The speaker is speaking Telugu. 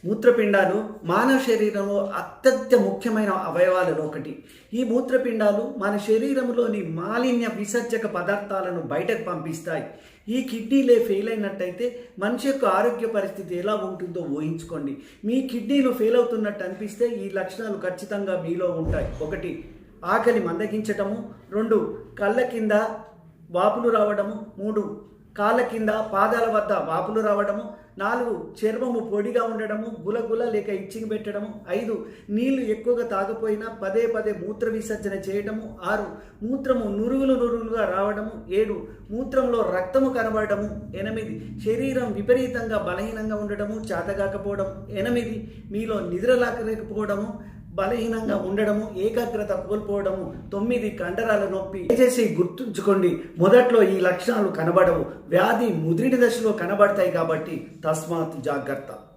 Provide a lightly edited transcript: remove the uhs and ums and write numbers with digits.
మూత్రపిండాలు మానవ శరీరంలో అత్యంత ముఖ్యమైన అవయవాలలో ఒకటి. ఈ మూత్రపిండాలు మన శరీరంలోని మాలిన్య విసర్జక పదార్థాలను బయటకు పంపిస్తాయి. ఈ కిడ్నీలే ఫెయిల్ అయినట్టయితే మనిషి యొక్క ఆరోగ్య పరిస్థితి ఎలా ఉంటుందో ఊహించుకోండి. మీ కిడ్నీలు ఫెయిల్ అవుతున్నట్టు అనిపిస్తే ఈ లక్షణాలు ఖచ్చితంగా మీలో ఉంటాయి. 1, ఆకలి మందగించటము. 2, కళ్ళ కింద వాపులు రావడము. 3, కాళ్ళ కింద పాదాల వద్ద వాపులు రావడము. 4, చర్మము పొడిగా ఉండడము, గులగుల లేక ఇచ్చింగ్ పెట్టడము. 5, నీళ్లు ఎక్కువగా తాగపోయినా పదే పదే మూత్ర విసర్జన చేయడము. 6, మూత్రము నురుగులుగా రావడము. 7, మూత్రంలో రక్తము కనబడము. 8, శరీరం విపరీతంగా బలహీనంగా ఉండడము, చేతగాకపోవడం. 8, మీలో నిద్ర లేకపోవడము, బలహీనంగా ఉండడము, ఏకాగ్రత కోల్పోవడము. 9, కండరాల నొప్పి. దయచేసి గుర్తుంచుకోండి, మొదట్లో ఈ లక్షణాలు కనబడవు, వ్యాధి ముదిరిన దశలో కనబడతాయి. కాబట్టి తస్మాత్ జాగ్రత్త.